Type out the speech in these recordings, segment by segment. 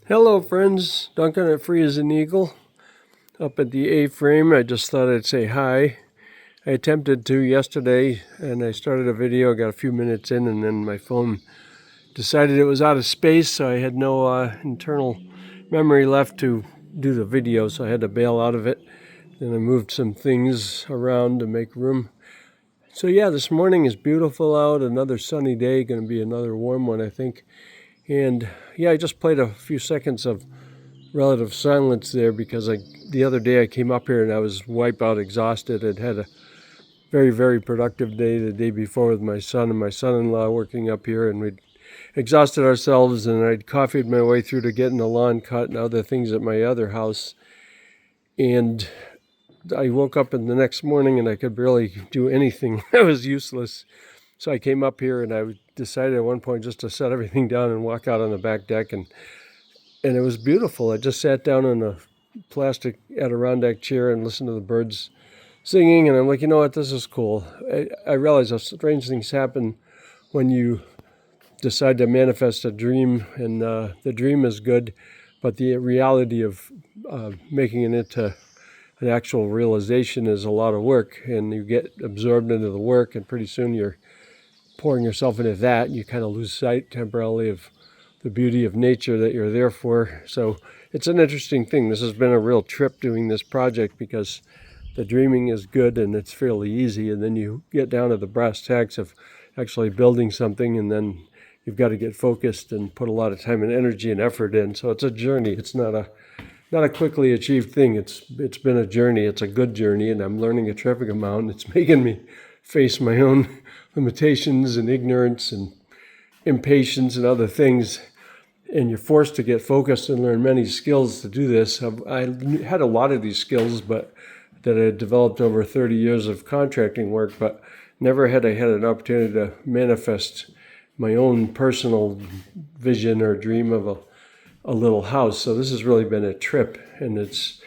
Hello friends, Duncan at Free as an Eagle up at the A-frame. I just thought I'd say hi. I attempted to yesterday and I started a video, got a few minutes in, and then my phone decided it was out of space, so I had no internal memory left to do the video, so I had to bail out of it. Then I moved some things around to make room. So yeah, this morning is beautiful out, another sunny day, going to be another warm one I think. And yeah, I just played a few seconds of relative silence there because the other day I came up here and I was wiped out, exhausted. I'd had a very, very productive day the day before with my son and my son-in-law working up here, and we'd exhausted ourselves, and I'd coffeeed my way through to getting the lawn cut and other things at my other house. And I woke up in the next morning and I could barely do anything. It was useless. So I came up here and I decided at one point just to set everything down and walk out on the back deck, and it was beautiful. I just sat down in a plastic Adirondack chair and listened to the birds singing, and I'm like, you know what, this is cool. I realize how strange things happen when you decide to manifest a dream, and the dream is good, but the reality of making it into an actual realization is a lot of work, and you get absorbed into the work, and pretty soon you're pouring yourself into that, and you kind of lose sight temporarily of the beauty of nature that you're there for. So it's an interesting thing. This has been a real trip doing this project because the dreaming is good and it's fairly easy, and then you get down to the brass tacks of actually building something, and then you've got to get focused and put a lot of time and energy and effort in. So it's a journey. It's not a quickly achieved thing. It's been a journey. It's a good journey, and I'm learning a terrific amount. It's making me face my own limitations and ignorance and impatience and other things, and you're forced to get focused and learn many skills to do this. I had a lot of these skills, but that I had developed over 30 years of contracting work, but never had I had an opportunity to manifest my own personal vision or dream of a little house. So this has really been a trip, and it's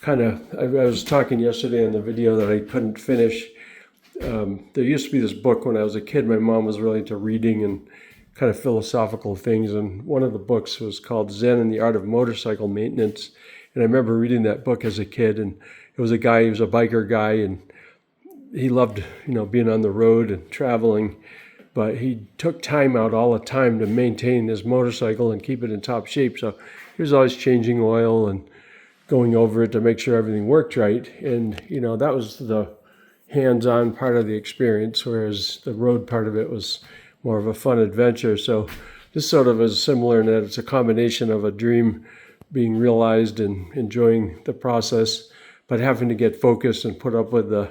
kind of, I was talking yesterday in the video that I couldn't finish. There used to be this book when I was a kid. My mom was really into reading and kind of philosophical things, and one of the books was called Zen and the Art of Motorcycle Maintenance. And I remember reading that book as a kid, and it was a guy, he was a biker guy, and he loved, being on the road and traveling, but he took time out all the time to maintain his motorcycle and keep it in top shape. So he was always changing oil and going over it to make sure everything worked right. And, that was the hands-on part of the experience, whereas the road part of it was more of a fun adventure. So this sort of is similar in that it's a combination of a dream being realized and enjoying the process, but having to get focused and put up with the,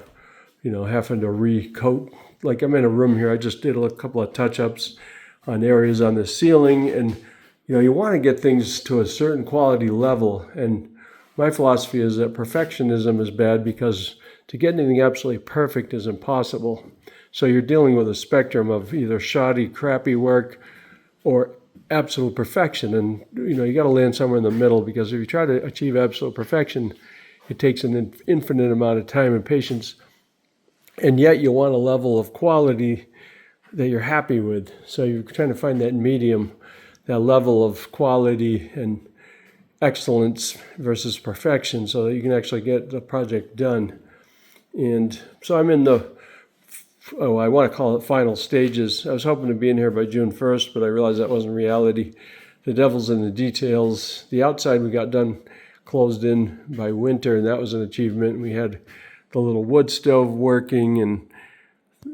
having to recoat. Like I'm in a room here, I just did a couple of touch-ups on areas on the ceiling, and you want to get things to a certain quality level. And my philosophy is that perfectionism is bad because to get anything absolutely perfect is impossible. So you're dealing with a spectrum of either shoddy, crappy work or absolute perfection. And, you got to land somewhere in the middle, because if you try to achieve absolute perfection, it takes an infinite amount of time and patience. And yet you want a level of quality that you're happy with. So you're trying to find that medium, that level of quality and excellence versus perfection, so that you can actually get the project done. And so I'm in I want to call it final stages. I was hoping to be in here by June 1st, but I realized that wasn't reality. The devil's in the details. The outside we got done, closed in by winter, and that was an achievement. We had the little wood stove working, and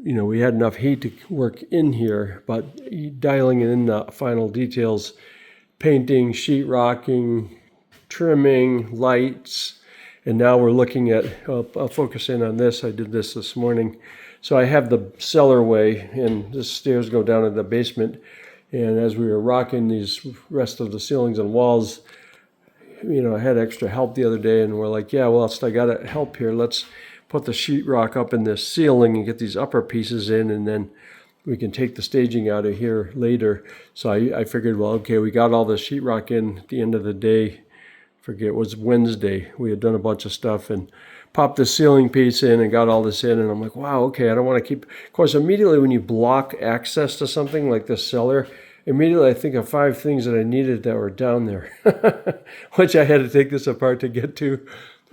we had enough heat to work in here, but dialing in the final details, painting, sheetrocking, trimming, lights, and now we're looking at, I'll focus in on this. I did this morning. So I have the cellarway, and the stairs go down to the basement. And as we were rocking these rest of the ceilings and walls, I had extra help the other day, and we're like, yeah, well, I got help here. Let's put the sheetrock up in this ceiling and get these upper pieces in, and then we can take the staging out of here later. So I figured, well, okay, we got all the sheetrock in at the end of the day. Forget, it was Wednesday. We had done a bunch of stuff and popped the ceiling piece in and got all this in, and I'm like, wow, okay, I don't want to keep. Of course, immediately when you block access to something like this cellar, immediately I think of 5 things that I needed that were down there, which I had to take this apart to get to.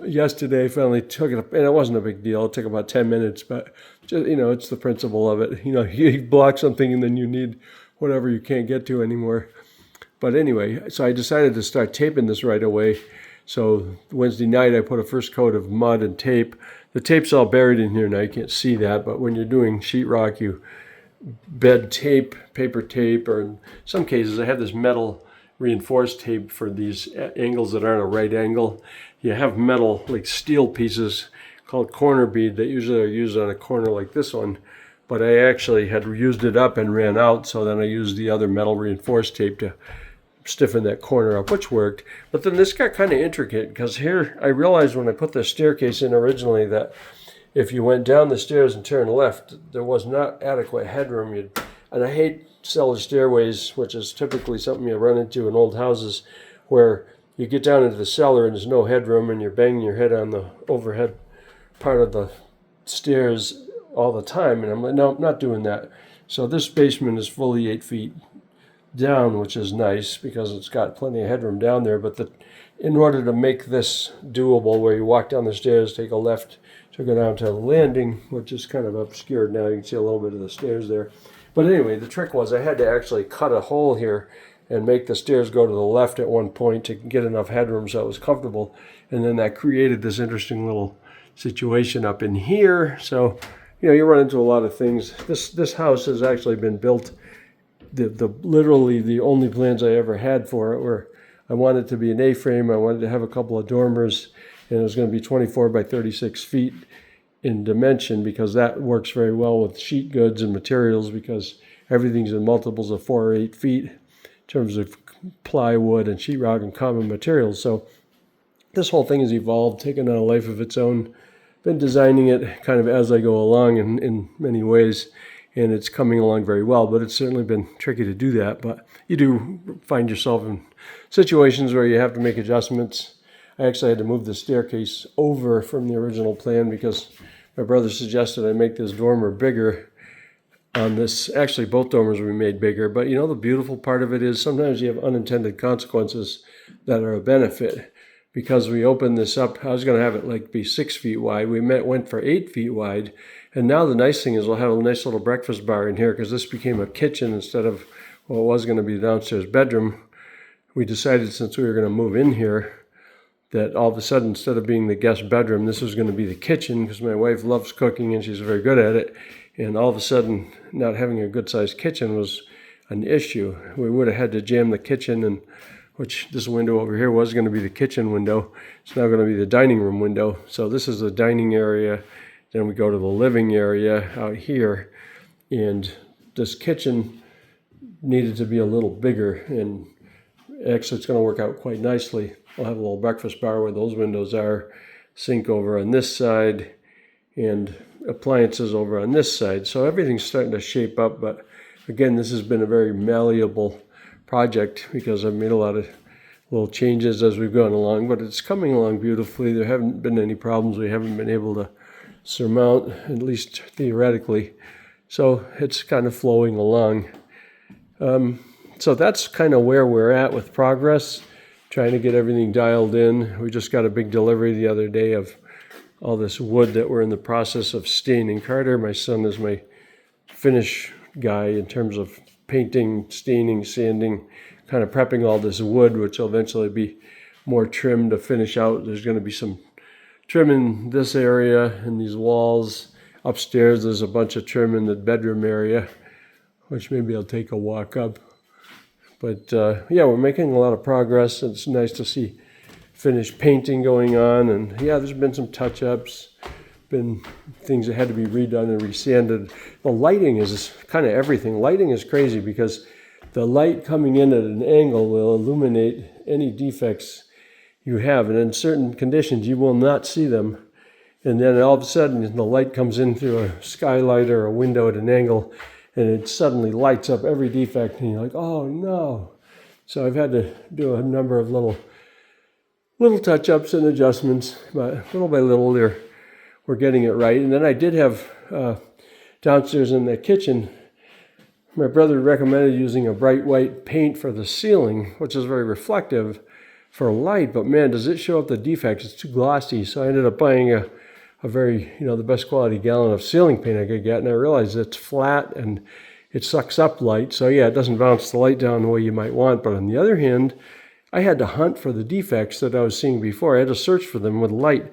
Yesterday, I finally took it up, and it wasn't a big deal. It took about 10 minutes, but just, it's the principle of it. You block something and then you need whatever you can't get to anymore. But anyway, so I decided to start taping this right away. So Wednesday night, I put a first coat of mud and tape. The tape's all buried in here now. You can't see that, but when you're doing sheetrock, you bed tape, paper tape, or in some cases, I have this metal reinforced tape for these angles that aren't a right angle. You have metal, like steel pieces called corner bead that usually are used on a corner like this one, but I actually had used it up and ran out, so then I used the other metal reinforced tape to stiffen that corner up, which worked. But then this got kind of intricate, because here I realized when I put the staircase in originally that if you went down the stairs and turned left, there was not adequate headroom. And I hate cellar stairways, which is typically something you run into in old houses, where you get down into the cellar and there's no headroom and you're banging your head on the overhead part of the stairs all the time. And I'm like, no, I'm not doing that. So this basement is fully 8 feet down, which is nice because it's got plenty of headroom down there. But in order to make this doable, where you walk down the stairs, take a left to go down to the landing, which is kind of obscured now. You can see a little bit of the stairs there. But anyway, the trick was I had to actually cut a hole here and make the stairs go to the left at one point to get enough headroom so it was comfortable. And then that created this interesting little situation up in here. So, you run into a lot of things. This house has actually been built, literally the only plans I ever had for it were I wanted it to be an A-frame. I wanted to have a couple of dormers, and it was going to be 24 by 36 feet in dimension, because that works very well with sheet goods and materials, because everything's in multiples of 4 or 8 feet in terms of plywood and sheetrock and common materials. So this whole thing has evolved, taken on a life of its own. Been designing it kind of as I go along in many ways, and it's coming along very well, but it's certainly been tricky to do that. But you do find yourself in situations where you have to make adjustments. I actually had to move the staircase over from the original plan because my brother suggested I make this dormer bigger on this. Actually, both dormers will be made bigger, but the beautiful part of it is sometimes you have unintended consequences that are a benefit. Because we opened this up, I was going to have it be 6 feet wide. We went for 8 feet wide. And now the nice thing is we'll have a nice little breakfast bar in here, because this became a kitchen instead of what was going to be the downstairs bedroom. We decided, since we were going to move in here, that all of a sudden, instead of being the guest bedroom, this was going to be the kitchen, because my wife loves cooking and she's very good at it. And all of a sudden, not having a good-sized kitchen was an issue. We would have had to jam the kitchen, which this window over here was going to be the kitchen window. It's now going to be the dining room window. So this is the dining area. Then we go to the living area out here. And this kitchen needed to be a little bigger. And actually, it's going to work out quite nicely. I'll have a little breakfast bar where those windows are, sink over on this side, and appliances over on this side. So everything's starting to shape up. But again, this has been a very malleable project because I've made a lot of little changes as we've gone along, but it's coming along beautifully. There haven't been any problems we haven't been able to surmount, at least theoretically. So it's kind of flowing along. So that's kind of where we're at with progress, trying to get everything dialed in. We just got a big delivery the other day of all this wood that we're in the process of staining. Carter, my son, is my finish guy in terms of painting, staining, sanding, kind of prepping all this wood, which will eventually be more trim to finish out. There's going to be some trim in this area and these walls. Upstairs, there's a bunch of trim in the bedroom area, which maybe I'll take a walk up. But yeah, we're making a lot of progress. It's nice to see finished painting going on. And yeah, there's been some touch-ups, been things that had to be redone and resanded. The lighting is kind of everything. Lighting is crazy because the light coming in at an angle will illuminate any defects you have. And in certain conditions, you will not see them. And then all of a sudden, the light comes in through a skylight or a window at an angle, and it suddenly lights up every defect. And you're like, oh no. So I've had to do a number of little touch-ups and adjustments, but little by little, we're getting it right. And then I did have downstairs in the kitchen, my brother recommended using a bright white paint for the ceiling, which is very reflective for light, but man, does it show up the defects. It's too glossy. So I ended up buying a very, the best quality gallon of ceiling paint I could get, and I realized it's flat and it sucks up light. So yeah, it doesn't bounce the light down the way you might want. But on the other hand, I had to hunt for the defects that I was seeing before. I had to search for them with light,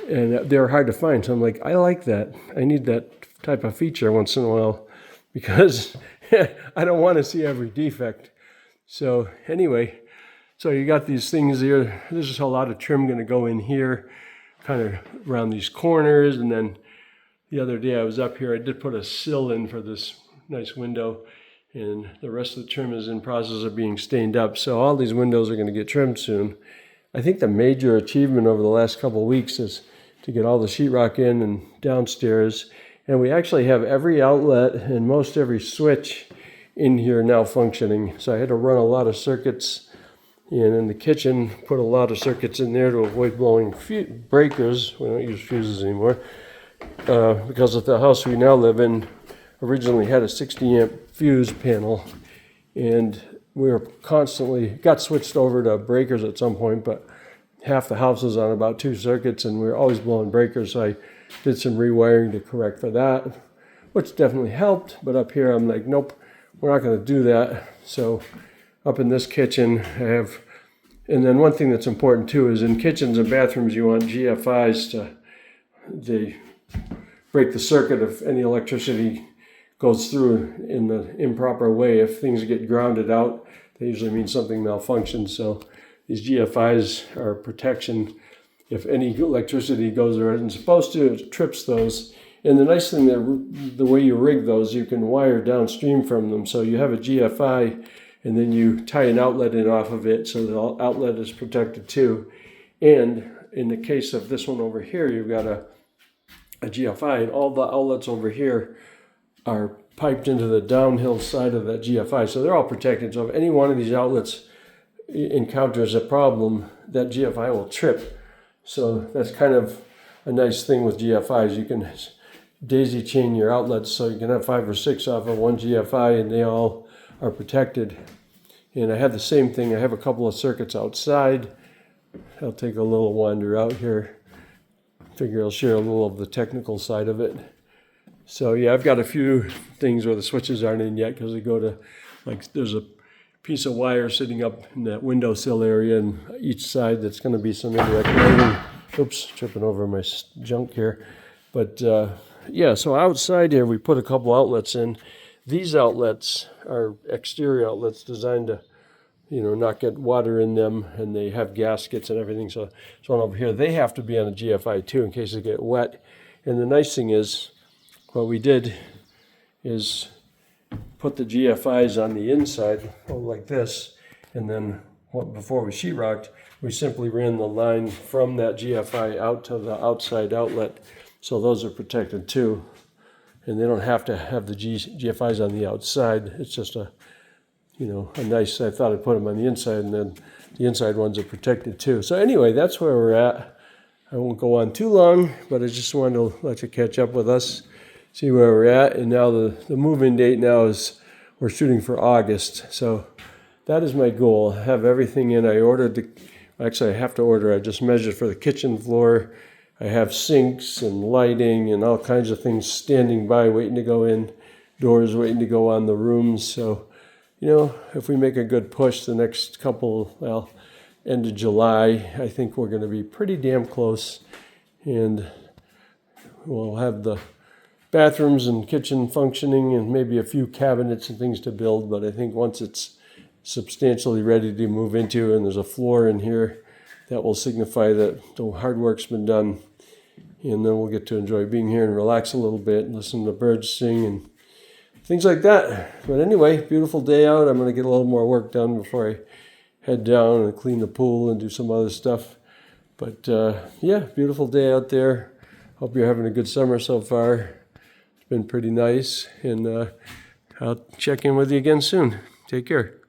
and they were hard to find. So I'm like, I like that. I need that type of feature once in a while because I don't want to see every defect. So anyway, so you got these things here. There's just a lot of trim going to go in here, kind of around these corners. And then the other day I was up here, I did put a sill in for this nice window, and the rest of the trim is in process of being stained up. So all these windows are going to get trimmed soon. I think the major achievement over the last couple of weeks is to get all the sheetrock in and downstairs. And we actually have every outlet and most every switch in here now functioning. So I had to run a lot of circuits in the kitchen, put a lot of circuits in there to avoid blowing breakers. We don't use fuses anymore because of the house we now live in originally had a 60 amp fuse panel, and we were constantly, got switched over to breakers at some point, but half the house was on about 2 circuits and we were always blowing breakers. So I did some rewiring to correct for that, which definitely helped. But up here I'm like, nope, we're not going to do that. So up in this kitchen I have, and then one thing that's important too is in kitchens and bathrooms you want GFIs they break the circuit if any electricity goes through in the improper way. If things get grounded out, they usually mean something malfunctions. So these GFIs are protection. If any electricity goes where it isn't supposed to, it trips those. And the nice thing, the way you rig those, you can wire downstream from them. So you have a GFI, and then you tie an outlet in off of it, so the outlet is protected too. And in the case of this one over here, you've got a GFI, and all the outlets over here are piped into the downhill side of that GFI. So they're all protected. So if any one of these outlets encounters a problem, that GFI will trip. So that's kind of a nice thing with GFIs. You can daisy chain your outlets so you can have 5 or 6 off of one GFI and they all are protected. And I have the same thing. I have a couple of circuits outside. I'll take a little wander out here. Figure I'll share a little of the technical side of it. So yeah, I've got a few things where the switches aren't in yet because they go to, like, there's a piece of wire sitting up in that windowsill area, and each side that's going to be some indirect lighting. Oops, tripping over my junk here. But yeah, so outside here we put a couple outlets in. These outlets are exterior outlets designed to, not get water in them, and they have gaskets and everything. So this one over here, they have to be on a GFI too in case they get wet. And the nice thing is, what we did is put the GFIs on the inside, like this, and then before we sheetrocked, we simply ran the line from that GFI out to the outside outlet. So those are protected too. And they don't have to have the GFIs on the outside. It's just a nice, I thought I'd put them on the inside, and then the inside ones are protected too. So anyway, that's where we're at. I won't go on too long, but I just wanted to let you catch up with us, see where we're at. And now the move-in date now is, we're shooting for August. So that is my goal. I have everything in. I have to order. I just measured for the kitchen floor. I have sinks and lighting and all kinds of things standing by waiting to go in, doors waiting to go on the rooms. So, if we make a good push the next couple, end of July, I think we're going to be pretty damn close. And we'll have the bathrooms and kitchen functioning and maybe a few cabinets and things to build. But I think once it's substantially ready to move into and there's a floor in here, that will signify that the hard work's been done. And then we'll get to enjoy being here and relax a little bit and listen to birds sing and things like that. But anyway, beautiful day out. I'm going to get a little more work done before I head down and clean the pool and do some other stuff. But yeah, beautiful day out there. Hope you're having a good summer so far. It's been pretty nice. And I'll check in with you again soon. Take care.